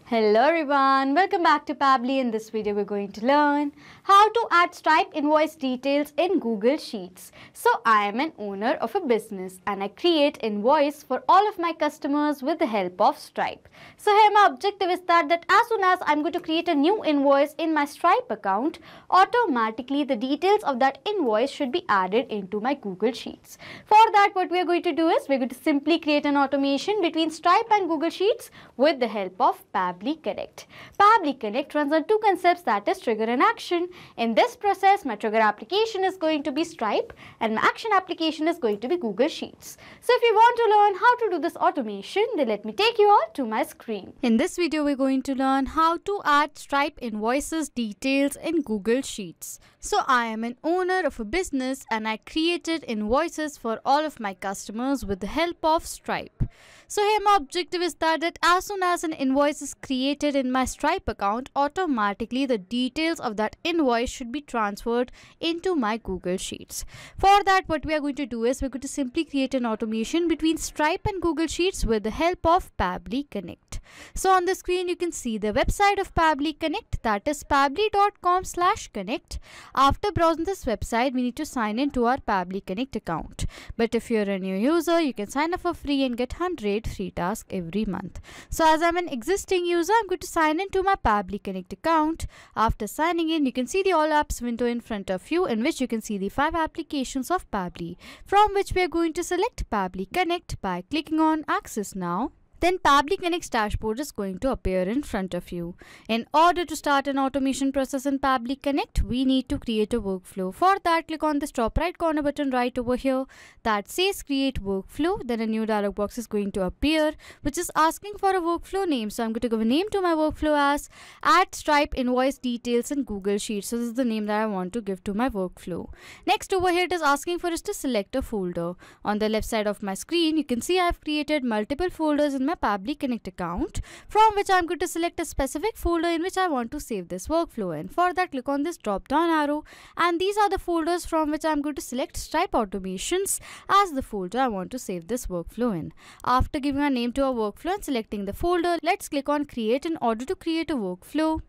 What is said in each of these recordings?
Hello everyone, welcome back to Pabbly. In this video we're going to learn how to add Stripe invoice details in Google Sheets. So I am an owner of a business and I create invoice for all of my customers with the help of Stripe. So here my objective is that as soon as I'm going to create a new invoice in my Stripe account, automatically the details of that invoice should be added into my Google Sheets. For that what we are going to do is we're going to simply create an automation between Stripe and Google Sheets with the help of Pabbly Connect. Pabbly Connect runs on two concepts, that is trigger and action. In this process, my trigger application is going to be Stripe and my action application is going to be Google Sheets. So if you want to learn how to do this automation, then let me take you all to my screen. In this video, we're going to learn how to add Stripe invoices details in Google Sheets. So I am an owner of a business and I created invoices for all of my customers with the help of Stripe. So here my objective is that as soon as an invoice is created in my Stripe account, automatically the details of that invoice should be transferred into my Google Sheets. For that what we are going to do is we're going to simply create an automation between Stripe and Google Sheets with the help of Pabbly Connect. So on the screen you can see the website of Pabbly Connect, that is pabbly.com/connect. After browsing this website, we need to sign in to our Pabbly Connect account. But if you're a new user, you can sign up for free and get 100 free tasks every month. So as I'm an existing user, I'm going to sign in to my Pabbly Connect account. After signing in, you can see the All Apps window in front of you, in which you can see the 5 applications of Pabbly, from which we are going to select Pabbly Connect by clicking on Access Now. Then Pabbly Connect's dashboard is going to appear in front of you. In order to start an automation process in Pabbly Connect, we need to create a workflow. For that, click on this top right corner button right over here that says Create Workflow. Then a new dialog box is going to appear, which is asking for a workflow name. So I'm going to give a name to my workflow as Add Stripe Invoice Details in Google Sheets. So this is the name that I want to give to my workflow. Next over here, it is asking for us to select a folder. On the left side of my screen, you can see I have created multiple folders in my Pabbly Connect account, from which I'm going to select a specific folder in which I want to save this workflow in. For that, click on this drop down arrow, and these are the folders from which I'm going to select Stripe Automations as the folder I want to save this workflow in. After giving a name to our workflow and selecting the folder, let's click on Create in order to create a workflow.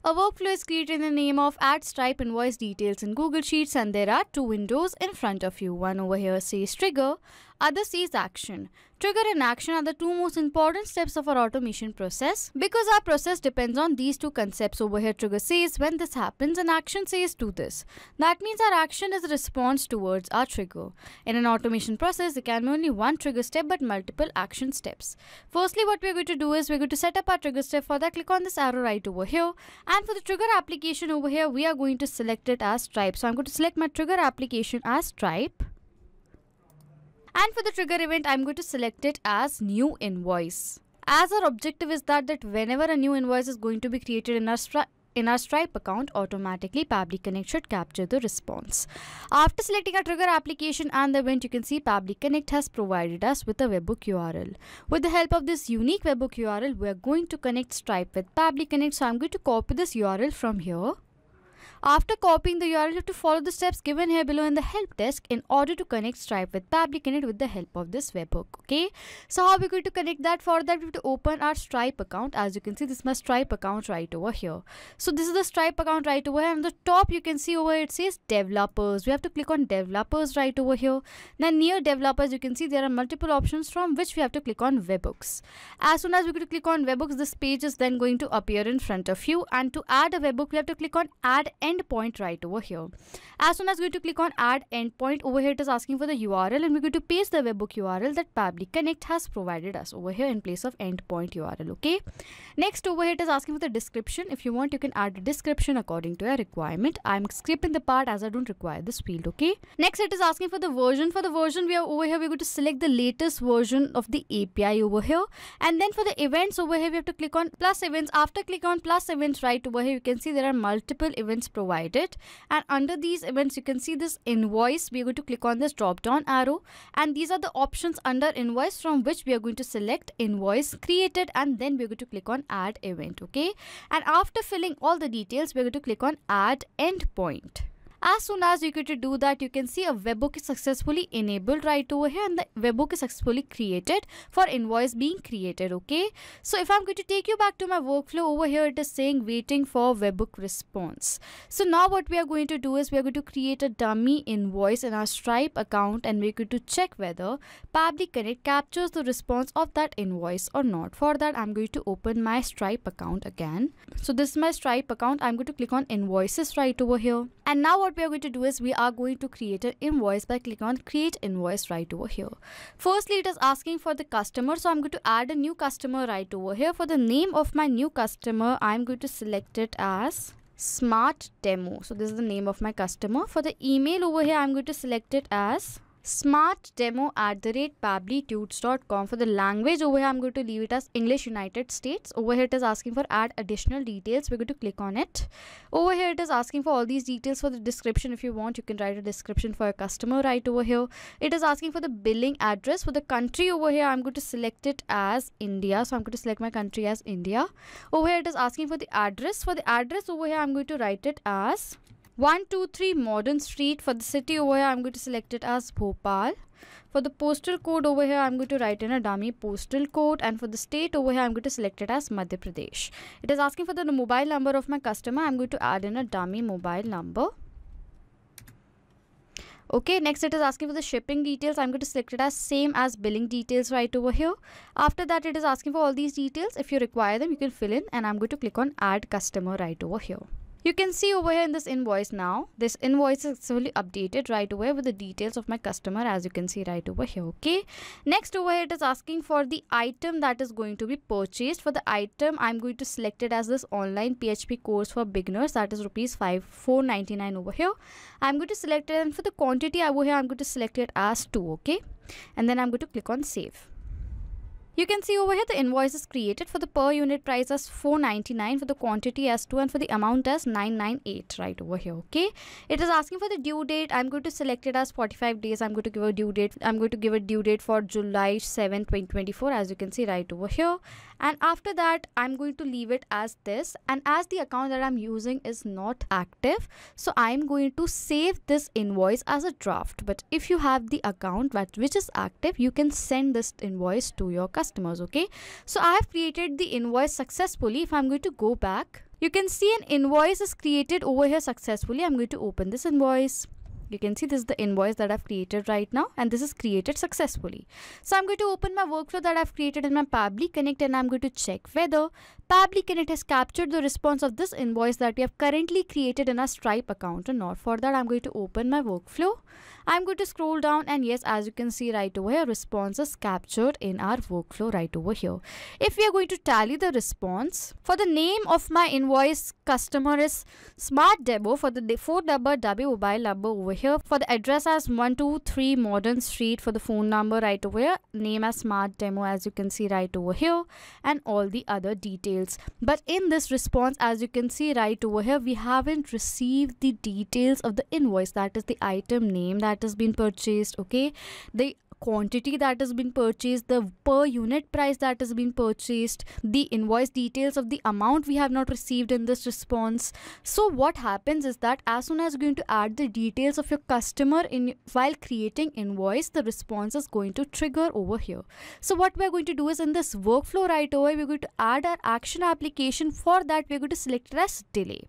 A workflow is created in the name of Add Stripe Invoice Details in Google Sheets, and there are two windows in front of you. One over here says Trigger, other says Action. Trigger and action are the two most important steps of our automation process because our process depends on these two concepts. Over here, trigger says when this happens and action says do this. That means our action is a response towards our trigger. In an automation process, there can be only one trigger step but multiple action steps. Firstly, what we're going to do is we're going to set up our trigger step. For that, click on this arrow right over here. And for the trigger application over here, we are going to select it as Stripe. So I'm going to select my trigger application as Stripe. And for the trigger event, I'm going to select it as New Invoice. As our objective is that whenever a new invoice is going to be created in our Stripe account, automatically Pabbly Connect should capture the response. After selecting our trigger application and the event, you can see Pabbly Connect has provided us with a webhook URL. With the help of this unique webhook URL, we are going to connect Stripe with Pabbly Connect. So I'm going to copy this URL from here. After copying the URL, you have to follow the steps given here below in the help desk in order to connect Stripe with Pabbly Connect with the help of this webhook. Okay, so how are we going to connect that? For that, we have to open our Stripe account. As you can see, this is my Stripe account right over here. So this is the Stripe account right over here. On the top, you can see over here, it says Developers. We have to click on Developers right over here. Then near Developers, you can see there are multiple options from which we have to click on Webhooks. As soon as we're going to click on Webhooks, this page is then going to appear in front of you. And to add a webhook, we have to click on Add Endpoint right over here. As soon as we're going to click on Add Endpoint, over here it is asking for the URL, and we're going to paste the webhook URL that Pabbly Connect has provided us over here in place of endpoint URL. Okay. Next over here it is asking for the description. If you want, you can add a description according to your requirement. I'm skipping the part as I don't require this field. Okay. Next it is asking for the version. For the version, we are over here, we're going to select the latest version of the API over here. And then for the events over here, we have to click on plus events. After click on plus events right over here, you can see there are multiple events provided. And under these events, you can see this invoice. We are going to click on this drop down arrow, and these are the options under invoice from which we are going to select invoice created, and then we're going to click on add event. Okay, and after filling all the details, we're going to click on add endpoint. As soon as you're going to do that, you can see a webhook is successfully enabled right over here, and the webhook is successfully created for invoice being created. Okay, so if I'm going to take you back to my workflow, over here it is saying waiting for webhook response. So now what we are going to do is we are going to create a dummy invoice in our Stripe account, and we're going to check whether Pabbly Connect captures the response of that invoice or not. For that, I'm going to open my Stripe account again. So this is my Stripe account. I'm going to click on invoices right over here, and now what we are going to do is we are going to create an invoice by clicking on create invoice right over here. Firstly, it is asking for the customer, so I'm going to add a new customer right over here. For the name of my new customer, I'm going to select it as Smart Demo. So this is the name of my customer. For the email over here, I'm going to select it as smartdemo@pabblytudes.com. For the language over here, I'm going to leave it as English United States. Over here it is asking for add additional details. We're going to click on it. Over here it is asking for all these details. For the description, if you want, you can write a description for a customer right over here. It is asking for the billing address. For the country over here, I'm going to select it as India. So I'm going to select my country as India. Over here it is asking for the address. For the address over here, I'm going to write it as 123 Modern Street. For the city over here, I'm going to select it as Bhopal. For the postal code over here, I'm going to write in a dummy postal code, and for the state over here, I'm going to select it as Madhya Pradesh. It is asking for the mobile number of my customer. I'm going to add in a dummy mobile number. Okay, next it is asking for the shipping details. I'm going to select it as same as billing details right over here. After that, it is asking for all these details. If you require them, you can fill in, and I'm going to click on add customer right over here. You can see over here in this invoice now, this invoice is actually updated right away with the details of my customer, as you can see right over here. Okay, next over here it is asking for the item that is going to be purchased. For the item, I'm going to select it as this online PHP course for beginners, that is rupees 499 over here. I'm going to select it, and for the quantity over here, I'm going to select it as 2. Okay, and then I'm going to click on save. You can see over here the invoice is created. For the per unit price as 499, for the quantity as 2, and for the amount as 998 right over here. Okay, it is asking for the due date. I'm going to select it as 45 days. I'm going to give a due date. I'm going to give a due date for July 7, 2024, as you can see right over here. And after that, I'm going to leave it as this. And as the account that I'm using is not active, so I'm going to save this invoice as a draft. But if you have the account which is active, you can send this invoice to your customers. Okay, so I have created the invoice successfully. If I'm going to go back, you can see an invoice is created over here successfully. I'm going to open this invoice. You can see this is the invoice that I've created right now, and this is created successfully. So I'm going to open my workflow that I've created in my Pabbly Connect, and I'm going to check whether Pabbly Connect has captured the response of this invoice that we have currently created in our Stripe account or not. For that, I'm going to open my workflow. I'm going to scroll down, and yes, as you can see right over here, response is captured in our workflow right over here. If we are going to tally the response, for the name of my invoice customer is Smart Demo. For the 4-number mobile number over here, for the address as 123 Modern Street, for the phone number right over here, name as Smart Demo, as you can see right over here, and all the other details. But in this response, as you can see right over here, we haven't received the details of the invoice, that is the item name that has been purchased, okay, the quantity that has been purchased, the per unit price that has been purchased, the invoice details of the amount we have not received in this response. So what happens is that as soon as you're going to add the details of your customer in while creating invoice, the response is going to trigger over here. So what we're going to do is in this workflow right away, we're going to add our action application. For that, we're going to select it as delay.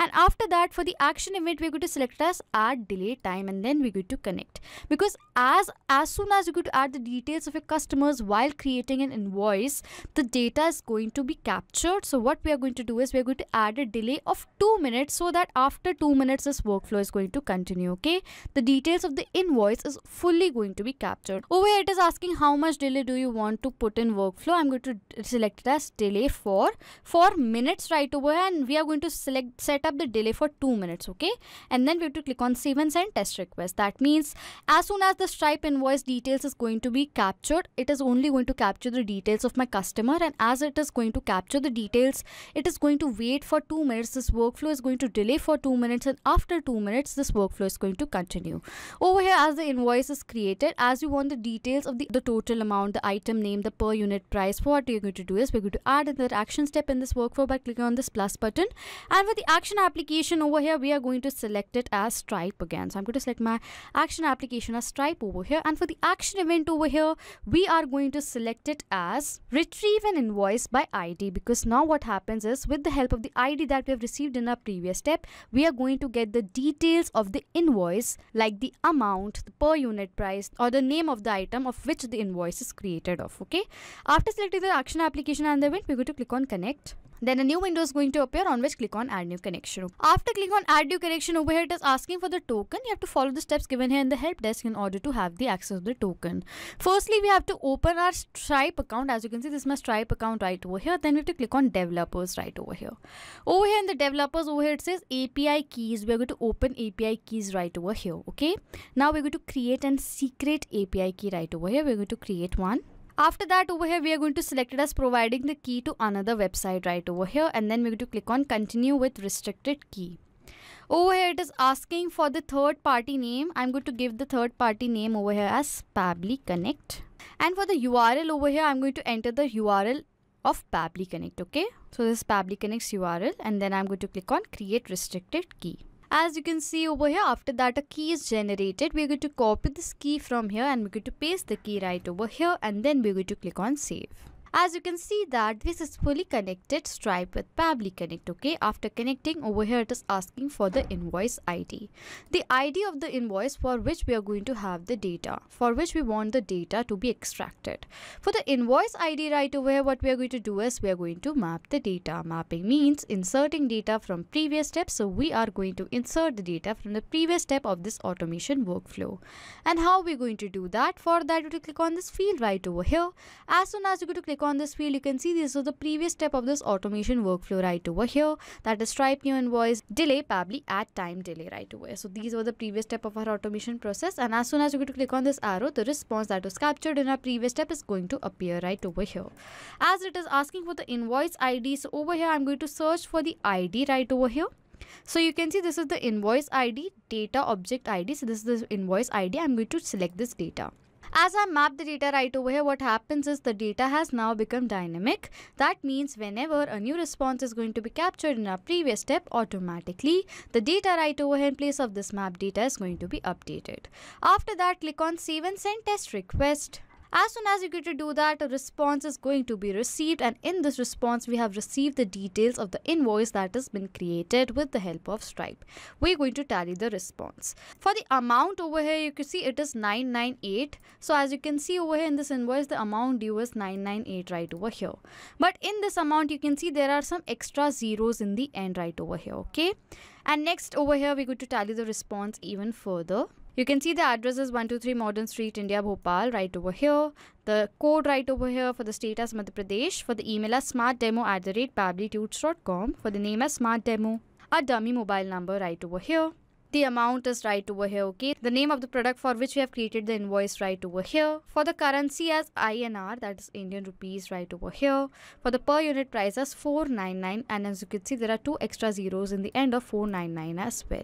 And after that, for the action event, we're going to select it as add delay time, and then we're going to connect. Because as soon as you're going to add the details of your customers while creating an invoice, the data is going to be captured. So what we are going to do is we're going to add a delay of 2 minutes, so that after 2 minutes, this workflow is going to continue. Okay, the details of the invoice is fully going to be captured. Over here, it is asking how much delay do you want to put in workflow. I'm going to select it as delay for 4 minutes right over here, and we are going to set up the delay for 2 minutes. Okay, and then we have to click on save and send test request. That means as soon as the Stripe invoice details is going to be captured, it is only going to capture the details of my customer, and as it is going to capture the details, it is going to wait for 2 minutes. This workflow is going to delay for 2 minutes, and after 2 minutes, this workflow is going to continue. Over here, as the invoice is created, as you want the details of the total amount, the item name, the per unit price, what you're going to do is we're going to add another action step in this workflow by clicking on this plus button, and with the action application over here, we are going to select it as Stripe again. So I'm going to select my action application as Stripe over here. And for the action event over here, we are going to select it as retrieve an invoice by ID, because now what happens is, with the help of the ID that we have received in our previous step, we are going to get the details of the invoice, like the amount, the per unit price, or the name of the item of which the invoice is created of. Okay. After selecting the action application and the event, we're going to click on connect. Then a new window is going to appear, on which click on add new connection. After clicking on add new connection over here, it is asking for the token. You have to follow the steps given here in the help desk in order to have the access to the token. Firstly, we have to open our Stripe account. As you can see, this is my Stripe account right over here. Then we have to click on developers right over here. Over here in the developers over here, it says API keys. We are going to open API keys right over here. Okay. Now we're going to create a secret API key right over here. We're going to create one. After that, over here, we are going to select it as providing the key to another website right over here. And then we're going to click on continue with restricted key. Over here, it is asking for the third party name. I'm going to give the third party name over here as Pabbly Connect. And for the URL over here, I'm going to enter the URL of Pabbly Connect. Okay. So this is Pabbly Connect's URL. And then I'm going to click on create restricted key. As you can see over here, after that a key is generated. We're going to copy this key from here and we're going to paste the key right over here, and then we're going to click on save. As you can see that this is fully connected Stripe with Pabbly Connect. Okay, after connecting over here, it is asking for the invoice ID. The ID of the invoice for which we are going to have the data, for which we want the data to be extracted. For the invoice ID right over here, what we are going to do is we are going to map the data. Mapping means inserting data from previous steps. So we are going to insert the data from the previous step of this automation workflow. And how we're going to do that? For that, we will click on this field right over here. As soon as you go to click on this field, you can see this is the previous step of this automation workflow right over here, that is Stripe new invoice delay Pabbly add time delay right over here. So these were the previous step of our automation process, and as soon as you go to click on this arrow, the response that was captured in our previous step is going to appear right over here. As it is asking for the invoice ID, so over here I'm going to search for the ID right over here. So you can see this is the invoice ID, data object ID. So this is the invoice ID. I'm going to select this data. As I map the data right over here, what happens is the data has now become dynamic. That means whenever a new response is going to be captured in our previous step, automatically the data right over here in place of this map data is going to be updated. After that, click on save and send test request. As soon as you get to do that, a response is going to be received, and in this response we have received the details of the invoice that has been created with the help of Stripe. We're going to tally the response. For the amount over here, you can see it is 998. So as you can see over here in this invoice, the amount due is 998 right over here. But in this amount, you can see there are some extra zeros in the end right over here. Okay. And next over here, we're going to tally the response even further. You can see the address is 123 Modern Street, India, Bhopal right over here. The code right over here for the state as Madhya Pradesh. For the email as smartdemo@pabblytuts.com. For the name as smartdemo. A dummy mobile number right over here. The amount is right over here. Okay. The name of the product for which we have created the invoice right over here. For the currency as INR, that is Indian rupees right over here. For the per unit price as 499, and as you can see there are two extra zeros in the end of 499 as well.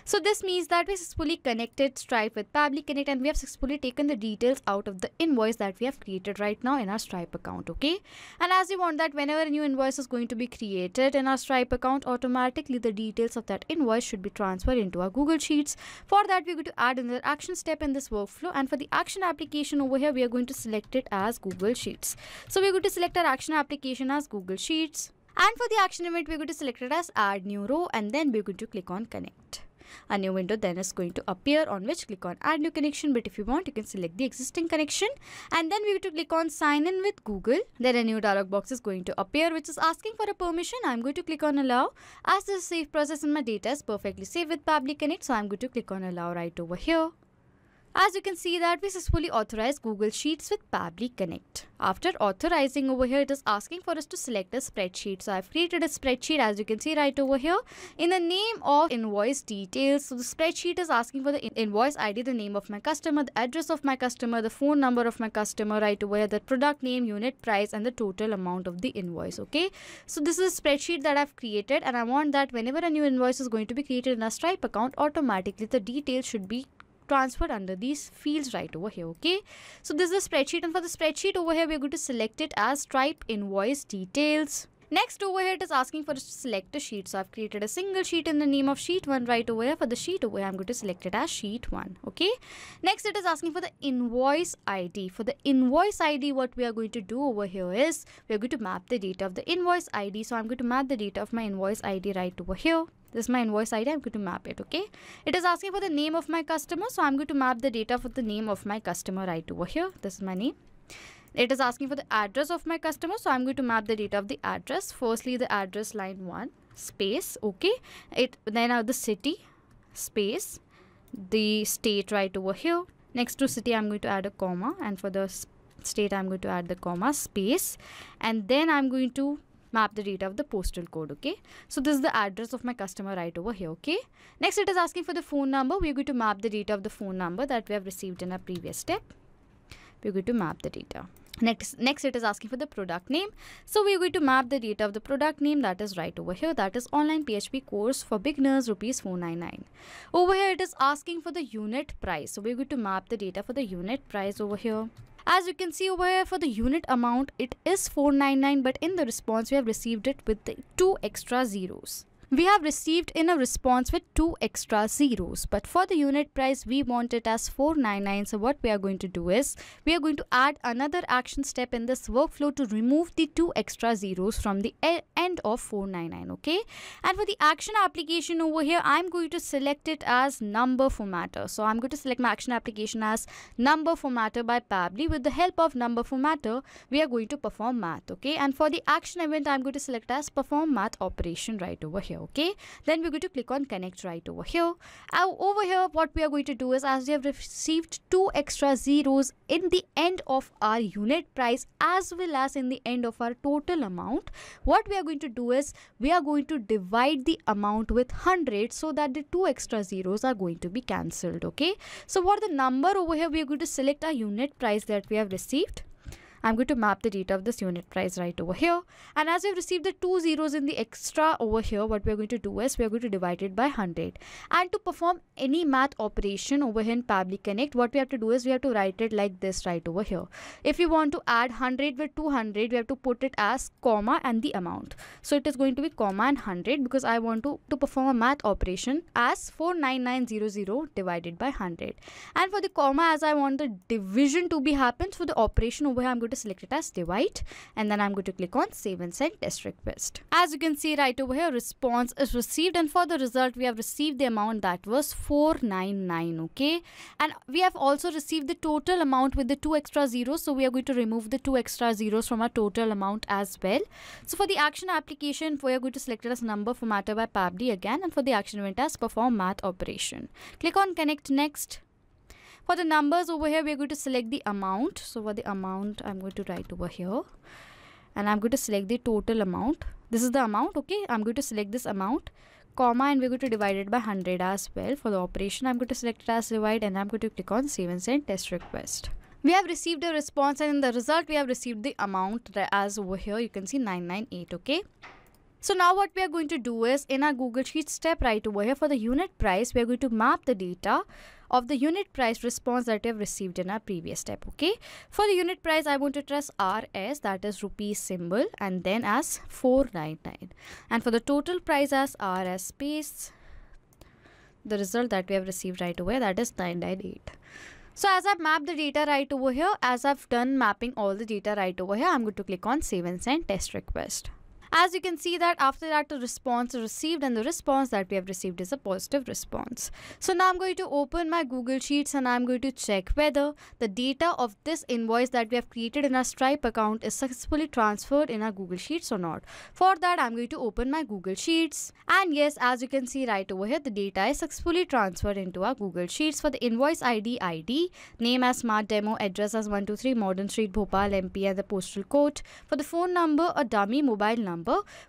So this means that we successfully connected Stripe with Pabbly Connect, and we have successfully taken the details out of the invoice that we have created right now in our Stripe account. Okay. And as we want that whenever a new invoice is going to be created in our Stripe account, automatically the details of that invoice should be transferred into our Google Sheets. For that, we're going to add another action step in this workflow, and for the action application over here, we are going to select it as Google Sheets. So we're going to select our action application as Google Sheets. And for the action event, we're going to select it as add new row, and then we're going to click on connect. A new window then is going to appear, on which click on add new connection, but if you want, you can select the existing connection, and then we have to click on sign in with Google. Then a new dialog box is going to appear which is asking for a permission. I'm going to click on allow, as this save process and my data is perfectly saved with Pabbly Connect, so I'm going to click on allow right over here. As you can see that we successfully authorized Google Sheets with Pabbly Connect. After authorizing over here, it is asking for us to select a spreadsheet. So I've created a spreadsheet, as you can see right over here, in the name of invoice details. So the spreadsheet is asking for the invoice ID, the name of my customer, the address of my customer, the phone number of my customer right over here, the product name, unit price, and the total amount of the invoice. Okay. So this is a spreadsheet that I've created, and I want that whenever a new invoice is going to be created in a Stripe account, automatically the details should be transferred under these fields right over here. Okay, so this is the spreadsheet, and for the spreadsheet over here, we're going to select it as Stripe invoice details. Next over here it is asking for us to select a sheet. So I've created a single sheet in the name of sheet 1 right over here. For the sheet over here I'm going to select it as sheet 1. Okay. Next it is asking for the invoice ID. For the invoice ID what we are going to do over here is we are going to map the data of the invoice ID. So I'm going to map the data of my invoice ID right over here. This is my invoice ID. I'm going to map it. Okay. It is asking for the name of my customer. So I'm going to map the data for the name of my customer right over here. This is my name. It is asking for the address of my customer. So I'm going to map the data of the address. Firstly, the address line 1 space. Okay. Then the city space, the state right over here. Next to city, I'm going to add a comma. And for the state, I'm going to add the comma space. And then I'm going to map the data of the postal code. Okay. So this is the address of my customer right over here. Okay. Next, it is asking for the phone number. We're going to map the data of the phone number that we have received in our previous step. We're going to map the data. Next it is asking for the product name. So we're going to map the data of the product name that is right over here. That is online PHP course for beginners ₹499. Over here it is asking for the unit price. So we're going to map the data for the unit price over here. As you can see over here for the unit amount it is $499, but in the response we have received it with the 2 extra zeros. We have received in a response with 2 extra zeros, but for the unit price we want it as $499. So what we are going to do is we are going to add another action step in this workflow to remove the 2 extra zeros from the end of $499. Okay, and for the action application over here I'm going to select it as number formatter. So I'm going to select my action application as number formatter by Pabbly. With the help of number formatter we are going to perform math. Okay, and for the action event I'm going to select as perform math operation right over here. Okay, then we're going to click on connect right over here. Over here what we are going to do is, as we have received 2 extra zeros in the end of our unit price as well as in the end of our total amount, what we are going to do is we are going to divide the amount with 100 so that the 2 extra zeros are going to be cancelled. Okay, so for the number over here we are going to select our unit price that we have received. I'm going to map the data of this unit price right over here. And as we've received the 2 zeros in the extra over here, what we're going to do is we're going to divide it by 100. And to perform any math operation over here in Pabbly Connect, what we have to do is we have to write it like this right over here. If we want to add 100 with 200, we have to put it as comma and the amount. So it is going to be comma and 100 because I want to perform a math operation as 49900 divided by 100. And for the comma, as I want the division to be happened, for the operation over here, I'm going to select it as divide, and then I'm going to click on save and send test request. As you can see right over here, response is received, and for the result we have received the amount that was 499. Okay, and we have also received the total amount with the 2 extra zeros, so we are going to remove the 2 extra zeros from our total amount as well. So for the action application we are going to select it as number formatter by Pabbly again, and for the action event as perform math operation. Click on connect next. For the numbers over here, we are going to select the amount. So for the amount, I'm going to write over here. And I'm going to select the total amount. This is the amount, okay? I'm going to select this amount, comma, and we're going to divide it by 100 as well. For the operation, I'm going to select it as divide, and I'm going to click on save and send test request. We have received a response, and in the result, we have received the amount as over here. You can see 998, okay? So now what we are going to do is, in our Google Sheets step right over here, for the unit price, we are going to map the data of the unit price response that we have received in our previous step. Okay, for the unit price I want to press RS, that is rupees symbol, and then as 499, and for the total price as RS space the result that we have received right away, that is 998. So as I've mapped the data right over here, as I've done mapping all the data right over here, I'm going to click on save and send test request. As you can see that after that the response is received, and the response that we have received is a positive response. So now I'm going to open my Google Sheets and I'm going to check whether the data of this invoice that we have created in our Stripe account is successfully transferred in our Google Sheets or not. For that I'm going to open my Google Sheets, and yes, as you can see right over here, the data is successfully transferred into our Google Sheets. For the invoice ID, name as Smart Demo, address as 123 Modern Street, Bhopal, MP, and the postal code. For the phone number, a dummy mobile number.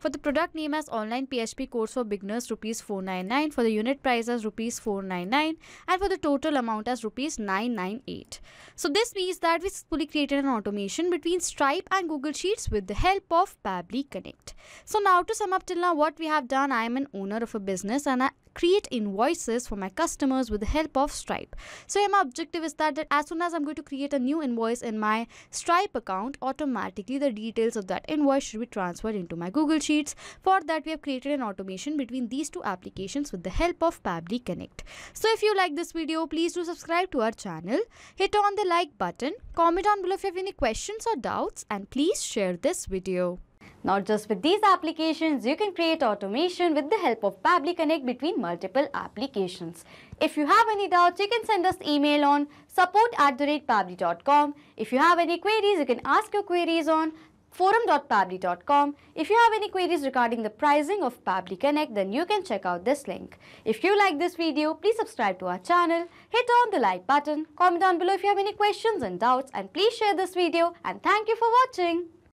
For the product name as online PHP course for beginners, ₹499. For the unit price as ₹499, and for the total amount as ₹998. So this means that we successfully created an automation between Stripe and Google Sheets with the help of Pabbly Connect. So now to sum up till now what we have done, I am an owner of a business and I create invoices for my customers with the help of Stripe. So my objective is that as soon as I'm going to create a new invoice in my Stripe account, automatically the details of that invoice should be transferred into my Google Sheets. For that, we have created an automation between these two applications with the help of Pabbly Connect. So if you like this video, please do subscribe to our channel, hit on the like button, comment down below if you have any questions or doubts, and please share this video. Not just with these applications, you can create automation with the help of Pabbly Connect between multiple applications. If you have any doubts, you can send us email on support@pabbly.com. If you have any queries, you can ask your queries on forum.pabbly.com. If you have any queries regarding the pricing of Pabbly Connect, then you can check out this link. If you like this video, please subscribe to our channel, hit on the like button, comment down below if you have any questions and doubts, and please share this video, and thank you for watching.